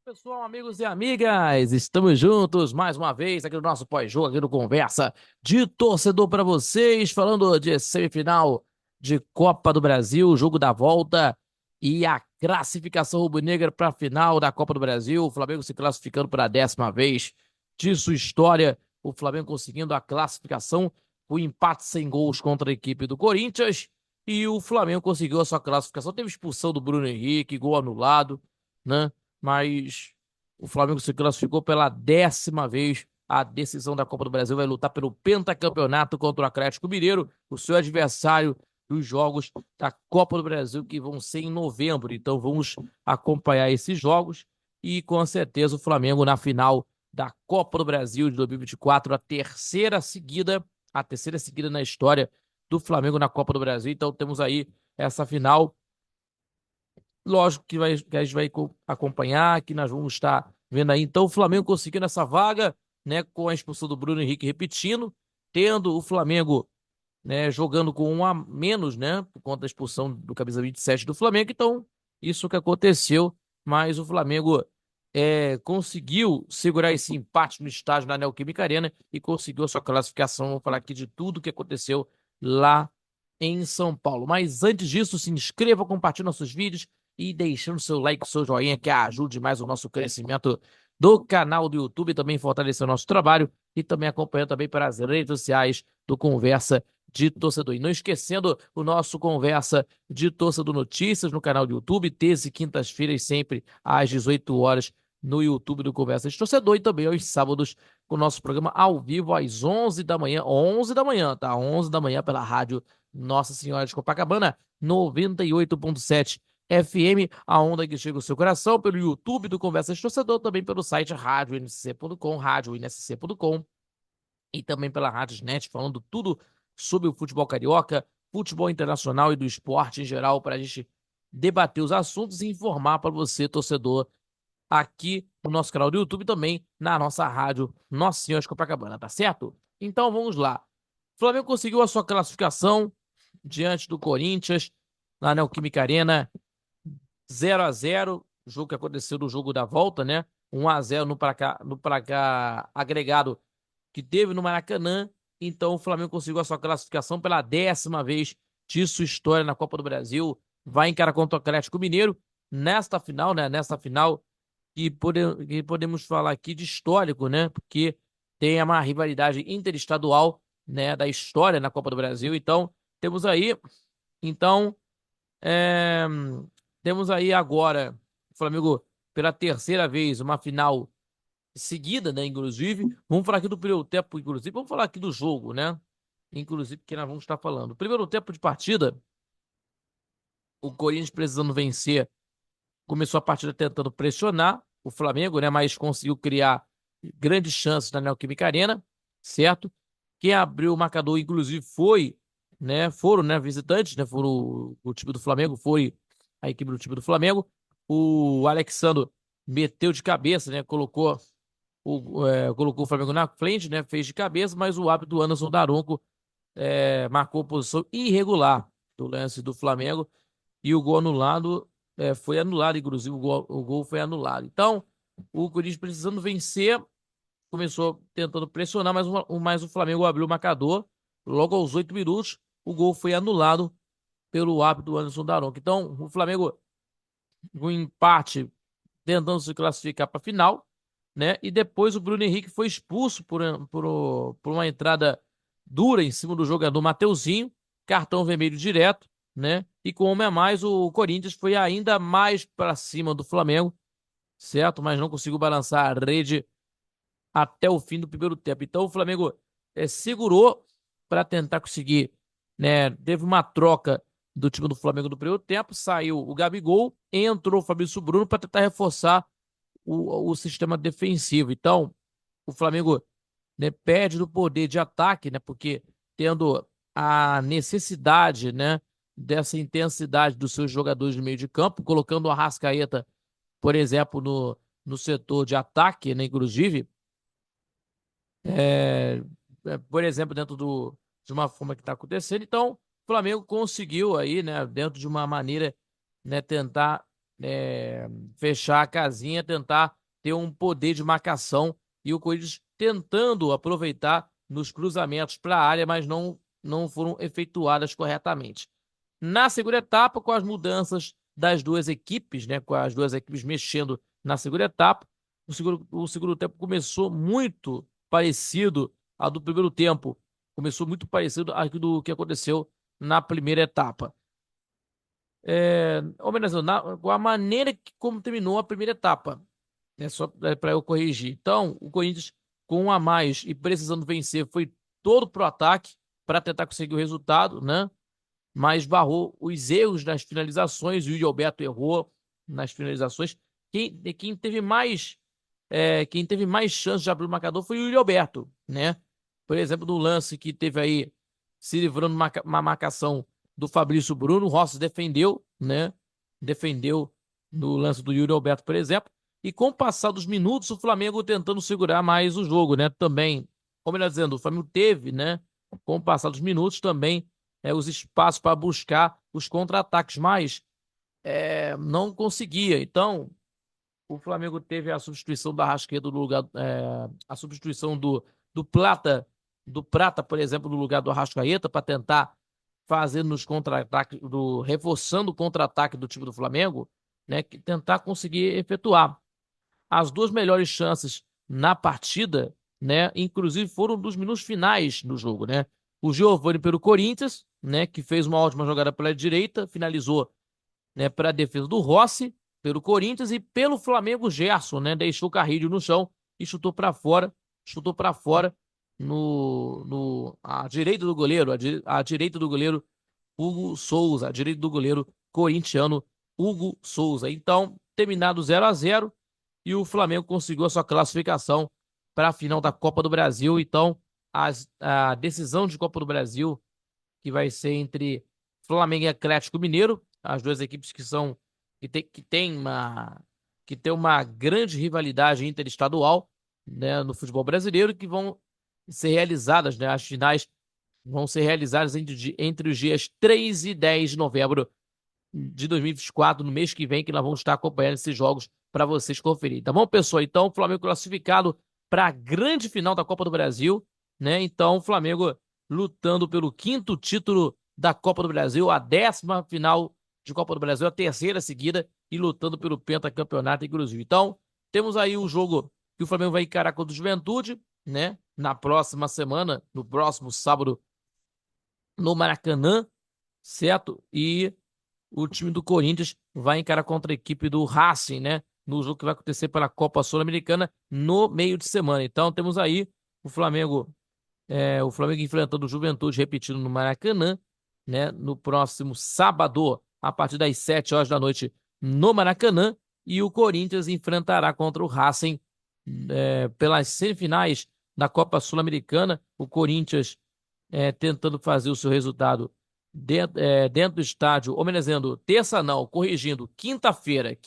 Pessoal, amigos e amigas, estamos juntos mais uma vez aqui no nosso pós-jogo, aqui no Conversa de Torcedor para vocês, falando de semifinal de Copa do Brasil, jogo da volta e a classificação rubro-negra para a final da Copa do Brasil. O Flamengo se classificando pela 10ª vez de sua história, o Flamengo conseguindo a classificação, o empate sem gols contra a equipe do Corinthians e o Flamengo conseguiu a sua classificação. Teve expulsão do Bruno Henrique, gol anulado, né? Mas o Flamengo se classificou pela 10ª vez. A decisão da Copa do Brasil vai lutar pelo pentacampeonato contra o Atlético Mineiro, o seu adversário dos jogos da Copa do Brasil, que vão ser em novembro. Então vamos acompanhar esses jogos e com certeza o Flamengo na final da Copa do Brasil de 2024, a terceira seguida na história do Flamengo na Copa do Brasil. Então temos aí essa final. Lógico que a gente vai acompanhar, que nós vamos estar vendo aí. Então, o Flamengo conseguindo essa vaga, né, com a expulsão do Bruno Henrique repetindo, tendo o Flamengo, né, jogando com um a menos, né, por conta da expulsão do camisa 27 do Flamengo. Então, isso que aconteceu, mas o Flamengo conseguiu segurar esse empate no estádio na Neoquímica Arena e conseguiu a sua classificação. Vou falar aqui de tudo que aconteceu lá em São Paulo. Mas antes disso, se inscreva, compartilhe nossos vídeos e deixando seu like, seu joinha, que ajude mais o nosso crescimento do canal do YouTube, também fortalecer o nosso trabalho e também acompanhando também pelas redes sociais do Conversa de Torcedor. E não esquecendo o nosso Conversa de Torcedor Notícias no canal do YouTube, terça e quintas-feiras, sempre às 18 horas, no YouTube do Conversa de Torcedor, e também aos sábados, com o nosso programa ao vivo às 11 da manhã, 11 da manhã, tá? 11 da manhã pela rádio Nossa Senhora de Copacabana, 98.7 FM, a onda que chega ao seu coração, pelo YouTube do Conversa de Torcedor, também pelo site radioNSC.com, radioNSC.com, e também pela Rádiosnet, falando tudo sobre o futebol carioca, futebol internacional e do esporte em geral, para a gente debater os assuntos e informar para você, torcedor, aqui no nosso canal do YouTube, também na nossa rádio Nossa Senhora de Copacabana, tá certo? Então vamos lá. O Flamengo conseguiu a sua classificação diante do Corinthians, na Neoquímica Arena, 0-0, jogo que aconteceu no jogo da volta, né? 1-0 no placar agregado que teve no Maracanã. Então o Flamengo conseguiu a sua classificação pela 10ª vez de sua história na Copa do Brasil. Vai encarar contra o Atlético Mineiro nesta final, né? Nesta final que podemos falar aqui de histórico, né? Porque tem uma rivalidade interestadual, né, da história na Copa do Brasil. Então, temos aí, então, é, temos aí agora o Flamengo pela terceira vez, uma final seguida, né, inclusive. Vamos falar aqui do primeiro tempo, inclusive. Vamos falar aqui do jogo, né? Inclusive, que nós vamos estar falando. Primeiro tempo de partida, o Corinthians precisando vencer, começou a partida tentando pressionar o Flamengo, né? Mas conseguiu criar grandes chances na Neoquímica Arena, certo? Quem abriu o marcador, inclusive, foram, né, visitantes, né? Foram o time do Flamengo, foi a equipe do time do Flamengo. O Alexandre meteu de cabeça, né? Colocou o Flamengo na frente, né? Fez de cabeça, mas o árbitro Anderson Daronco marcou posição irregular do lance do Flamengo e o gol anulado foi anulado, inclusive o gol foi anulado. Então, o Corinthians precisando vencer, começou tentando pressionar, mas o Flamengo abriu o marcador. Logo aos 8 minutos, o gol foi anulado pelo árbitro Anderson Daronco. Então, o Flamengo, com um empate, tentando se classificar para a final, né? E depois o Bruno Henrique foi expulso por uma entrada dura em cima do jogador Mateuzinho, cartão vermelho direto, né? E com homem a mais, o Corinthians foi ainda mais para cima do Flamengo, certo? Mas não conseguiu balançar a rede até o fim do primeiro tempo. Então o Flamengo segurou para tentar conseguir, né? Teve uma troca do time do Flamengo no primeiro tempo, saiu o Gabigol, entrou o Fabrício Bruno para tentar reforçar o sistema defensivo. Então, o Flamengo, né, perde do poder de ataque, né, porque tendo a necessidade, né, dessa intensidade dos seus jogadores no meio de campo, colocando o Arrascaeta, por exemplo, no setor de ataque, né, inclusive, é, por exemplo, de uma forma que está acontecendo. Então, o Flamengo conseguiu aí, né, dentro de uma maneira, né, tentar fechar a casinha, tentar ter um poder de marcação e o Corinthians tentando aproveitar nos cruzamentos para a área, mas não foram efetuadas corretamente. Na segunda etapa, com as mudanças das duas equipes, né, com as duas equipes mexendo na segunda etapa, o segundo tempo começou muito parecido ao do primeiro tempo. Começou muito parecido ao do que aconteceu na primeira etapa. Ou melhor, com a maneira como terminou a primeira etapa. É só para eu corrigir. Então, o Corinthians, com um a mais e precisando vencer, foi todo pro ataque para tentar conseguir o resultado, né? Mas barrou os erros nas finalizações. O Yuri Alberto errou nas finalizações. Quem teve mais chance de abrir o marcador foi o Yuri Alberto, né? Por exemplo, no lance que teve aí, se livrando uma marcação do Fabrício Bruno, o Rossi defendeu, né? Defendeu no lance do Yuri Alberto, por exemplo. E com o passar dos minutos, o Flamengo tentando segurar mais o jogo, né? Também, como ele está dizendo, o Flamengo teve, né? Com o passar dos minutos, também os espaços para buscar os contra-ataques, mas não conseguia. Então, o Flamengo teve a substituição da Arrascaeta no lugar, a substituição do Plata, por exemplo, no lugar do Arrascaeta, para tentar fazer nos contra-ataques, reforçando o contra-ataque do time do Flamengo, né, tentar conseguir efetuar. As duas melhores chances na partida, né, inclusive foram dos minutos finais do jogo, né? O Giovani pelo Corinthians, né, que fez uma ótima jogada pela direita, finalizou, né, para a defesa do Rossi, pelo Corinthians, e pelo Flamengo, Gerson, né, deixou o Carrilho no chão e chutou para fora à direita do goleiro, à direita do goleiro Hugo Souza, à direita do goleiro corintiano Hugo Souza. Então, terminado 0-0 e o Flamengo conseguiu a sua classificação para a final da Copa do Brasil. Então, a decisão de Copa do Brasil, que vai ser entre Flamengo e Atlético Mineiro, as duas equipes que tem uma grande rivalidade interestadual, né, no futebol brasileiro, que vão ser realizadas, né, as finais vão ser realizadas entre os dias 3 e 10 de novembro de 2024, no mês que vem, que nós vamos estar acompanhando esses jogos para vocês conferirem. Tá bom, pessoal? Então, o Flamengo classificado para a grande final da Copa do Brasil, né? Então, o Flamengo lutando pelo quinto título da Copa do Brasil, a 10ª final de Copa do Brasil, a terceira seguida, e lutando pelo pentacampeonato, inclusive. Então, temos aí o jogo que o Flamengo vai encarar contra o Juventude, né? Na próxima semana, no próximo sábado, no Maracanã, certo? E o time do Corinthians vai encarar contra a equipe do Racing, né? No jogo que vai acontecer pela Copa Sul-Americana no meio de semana. Então temos aí o Flamengo, o Flamengo enfrentando o Juventude, repetindo no Maracanã, né? No próximo sábado, a partir das 7 horas da noite, no Maracanã. E o Corinthians enfrentará contra o Racing pelas semifinais da Copa Sul-Americana. O Corinthians tentando fazer o seu resultado dentro do estádio, homenageando, terça não, corrigindo, quinta-feira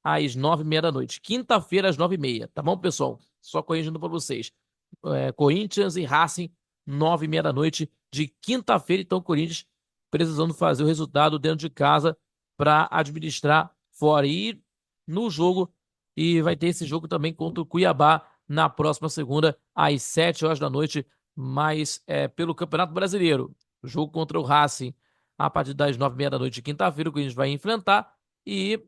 às 9h30 da noite, quinta-feira às 9h30, tá bom, pessoal? Só corrigindo para vocês, Corinthians e Racing, 9h30 da noite de quinta-feira, então o Corinthians precisando fazer o resultado dentro de casa para administrar fora, e no jogo, e vai ter esse jogo também contra o Cuiabá na próxima segunda, às 7 horas da noite, mas pelo Campeonato Brasileiro. O jogo contra o Racing a partir das 9h30 da noite de quinta-feira, que a gente vai enfrentar, e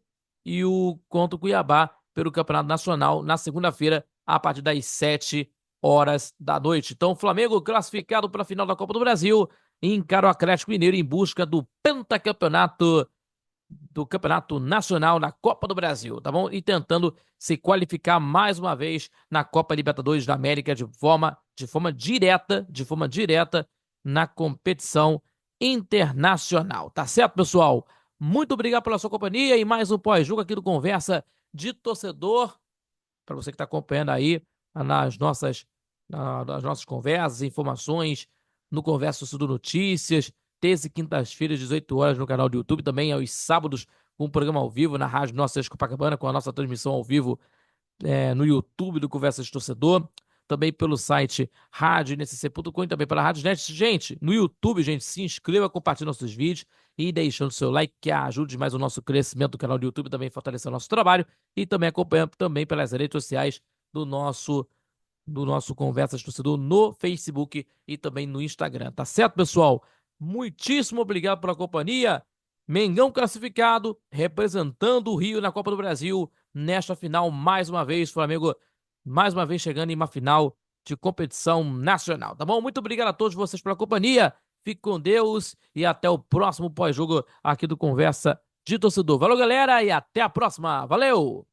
o contra o Cuiabá pelo Campeonato Nacional na segunda-feira, a partir das 7 horas da noite. Então, o Flamengo classificado para a final da Copa do Brasil, encara o Atlético Mineiro em busca do pentacampeonato do Campeonato Nacional na Copa do Brasil, tá bom? E tentando se qualificar mais uma vez na Copa Libertadores da América de forma direta na competição internacional. Tá certo, pessoal? Muito obrigado pela sua companhia e mais um pós-jogo aqui do Conversa de Torcedor. Para você que está acompanhando aí nas nossas conversas, informações no Conversa Torcedor Notícias, terça e quintas-feiras, 18 horas no canal do YouTube, também aos sábados com um programa ao vivo na Rádio Nossa Copacabana, com a nossa transmissão ao vivo no YouTube do Conversa de Torcedor. também pelo site radionccc.com e também pela Rádio Net. Gente, no YouTube, gente, se inscreva, compartilhe nossos vídeos e deixando seu like, que ajude mais o nosso crescimento do canal do YouTube, também fortalecer o nosso trabalho e também acompanhando também pelas redes sociais do nosso Conversa de Torcedor no Facebook e também no Instagram. Tá certo, pessoal? Muitíssimo obrigado pela companhia. Mengão classificado, representando o Rio na Copa do Brasil nesta final mais uma vez. Flamengo mais uma vez chegando em uma final de competição nacional, tá bom? Muito obrigado a todos vocês pela companhia. Fique com Deus e até o próximo pós-jogo aqui do Conversa de Torcedor. Valeu, galera, e até a próxima. Valeu!